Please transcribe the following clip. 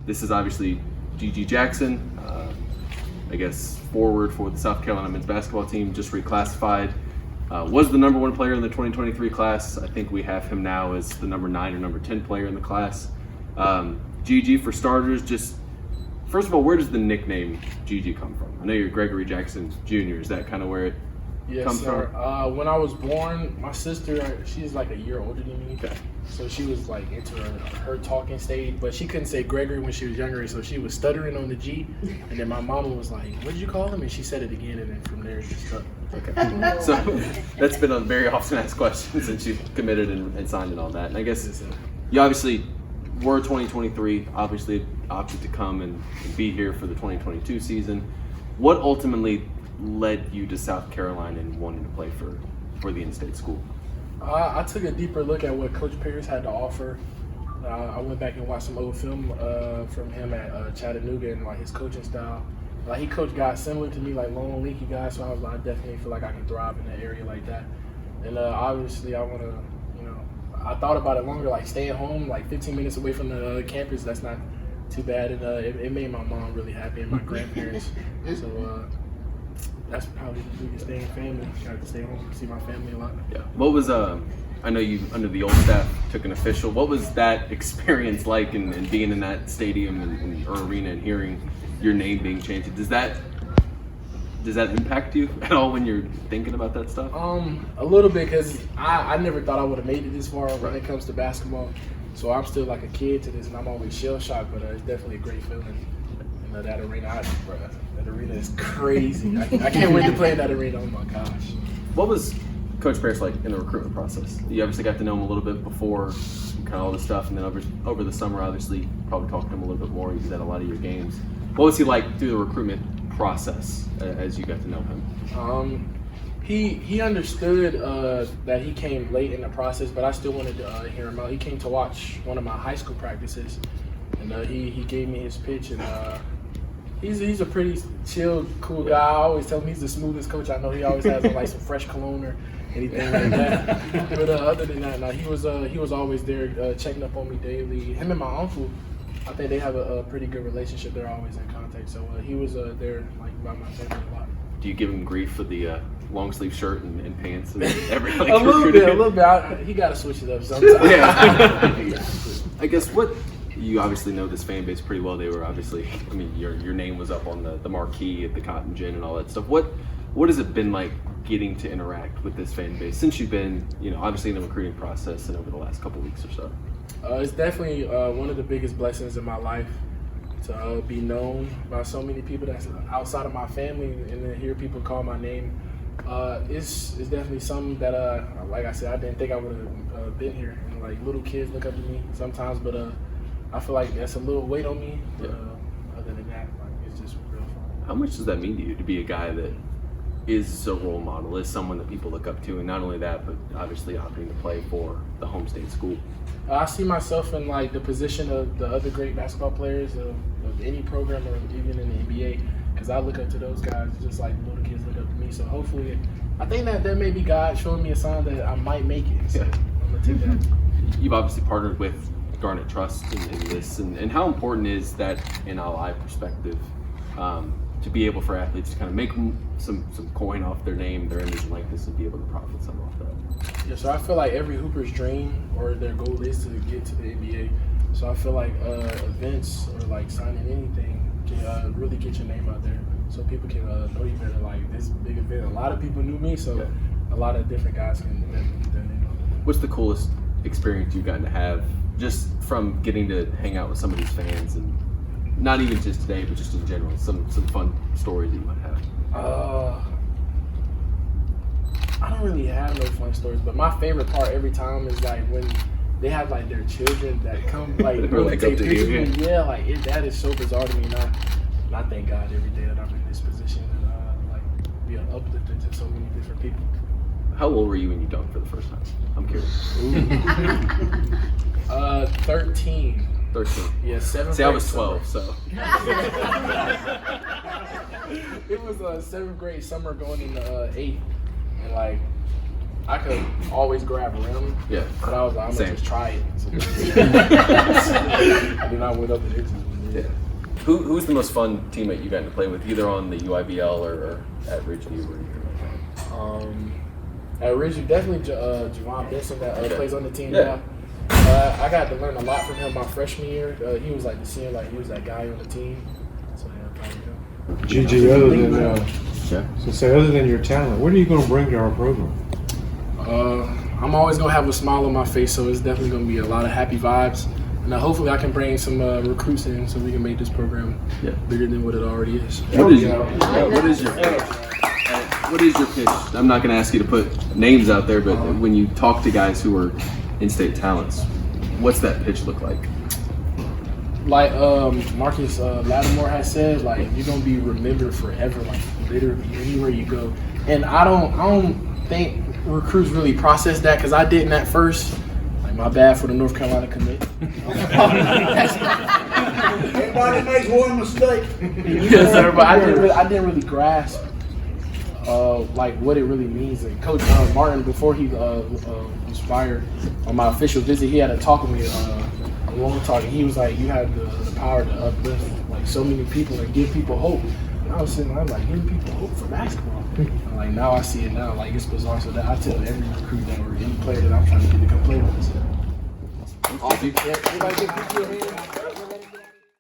This is obviously Gigi Jackson, I guess forward for the South Carolina men's basketball team, just reclassified. Was the number 1 player in the 2023 class. I think we have him now as the number 9 or number 10 player in the class. Gigi, for starters, just first of all, where does the nickname Gigi come from? I know you're Gregory Jackson Jr. Is that kind of where it comes from? When I was born, my sister, she's like a year older than me. Okay. So she was like into her talking stage, but she couldn't say Gregory when she was younger, so she was stuttering on the G. And then my mama was like, "What did you call him?" And she said it again, and then from there it just stuck. Okay. So that's been a very often asked question since you committed and signed and all that. And I guess you obviously were 2023, obviously opted to come and be here for the 2022 season. What ultimately led you to South Carolina and wanting to play for the in-state school? I took a deeper look at what Coach Pearce had to offer. I went back and watched some old film from him at Chattanooga and like his coaching style. Like he coached guys similar to me, like long, leaky guys. So I was like, I definitely feel like I can thrive in an area like that. And obviously, I want to, I thought about it longer, like staying home, like 15 minutes away from the campus. That's not too bad, and it made my mom really happy and my grandparents. So that's probably the biggest thing in family. I got to stay home and see my family a lot. Yeah. What was I know you under the old staff took an official. What was that experience like and being in that stadium or arena and hearing your name being changed? Does that impact you at all when you're thinking about that stuff? A little bit, because I never thought I would have made it this far when it comes to basketball. So I'm still like a kid to this, and I'm always shell shocked. But it's definitely a great feeling. That arena, that arena is crazy. I can't wait to play in that arena. Oh my gosh. What was Coach Pearce like in the recruitment process? You obviously got to know him a little bit before kind of all this stuff, and then over the summer, obviously, probably talked to him a little bit more. He was at a lot of your games. What was he like through the recruitment process as you got to know him? He understood that he came late in the process, but I still wanted to hear him out. He came to watch one of my high school practices, and he gave me his pitch, and he's a pretty chill, cool guy. I always tell him he's the smoothest coach I know. He always has like some fresh cologne or anything like that. But other than that, he was always there checking up on me daily. Him and my uncle, I think they have a pretty good relationship. They're always in contact. So he was there like by my family a lot. Do you give him grief for the long sleeve shirt and pants and everything? a little bit. He got to switch it up sometimes. Yeah. I guess you obviously know this fan base pretty well. They were obviously, your name was up on the marquee at the Cotton Gin and all that stuff. What has it been like getting to interact with this fan base since you've been, obviously in the recruiting process and over the last couple of weeks or so? It's definitely one of the biggest blessings in my life to be known by so many people that's outside of my family, and then hear people call my name. It's definitely something that, like I said, I didn't think I would have been here. And like little kids look up to me sometimes, but I feel like that's a little weight on me. But other than that, it's just real fun. How much does that mean to you to be a guy that is a role model, is someone that people look up to, and not only that, but obviously opting to play for the home state school? I see myself in like the position of the other great basketball players of any program or even in the NBA, because I look up to those guys just like little kids look up to me. So hopefully, I think that may be God showing me a sign that I might make it. So I'm gonna take that. You've obviously partnered with Garnet Trust in this, and how important is that in LI perspective to be able for athletes to kind of make some coin off their name, their image and likeness, and be able to profit some off that? Yeah, so I feel like every hooper's dream or their goal is to get to the NBA. So I feel like events or like signing anything can really get your name out there, so people can know you better. Like this big event, a lot of people knew me, so a lot of different guys can definitely get their name out there. What's the coolest experience you've gotten to have just from getting to hang out with some of these fans, and not even just today, but just in general, some fun stories that you might have? I don't really have no fun stories, but my favorite part every time is like when they have like their children that come like really take pictures with me. Yeah, like that is so bizarre to me. And I thank God every day that I'm in this position and like be an uplifter to so many different people. How old were you when you dunked for the first time? I'm curious. 13. 13. Yeah, 7th. See, I was 12, so. It was 7th grade summer going into 8th, and like I could always grab a rim. Yeah. But I was like, I'm gonna just try it. So, and then I went up and it just Yeah. Who's the most fun teammate you got to play with, either on the UIBL or at Ridgeview or anything like that? At Ridgeview, definitely Javon Benson that plays on the team Yeah. now. I got to learn a lot from him my freshman year. He was like the senior, like he was that guy on the team. So yeah, probably him. Gigi, other than your talent, what are you going to bring to our program? I'm always going to have a smile on my face, so it's definitely going to be a lot of happy vibes. And hopefully I can bring some recruits in so we can make this program bigger than what it already is. What is your pitch? I'm not going to ask you to put names out there, but when you talk to guys who are in-state talents, what's that pitch look like? Like Marcus Lattimore has said, like you're gonna be remembered forever, like literally anywhere you go. And I don't think recruits really process that because I didn't at first. Like my bad for the North Carolina commit. Everybody makes one mistake. Yes, sir. But I didn't really grasp like what it really means. And Coach Martin, before he was fired on my official visit, he had a talk with me. A long talk, and he was like, "You have the power to uplift like so many people and give people hope." And I was sitting there, I'm like, giving people hope for basketball. And like now I see it now, like it's bizarre. So that I tell every recruit that or any player that I'm trying to get to come play with us. Awesome. Yeah, everybody give people a hand.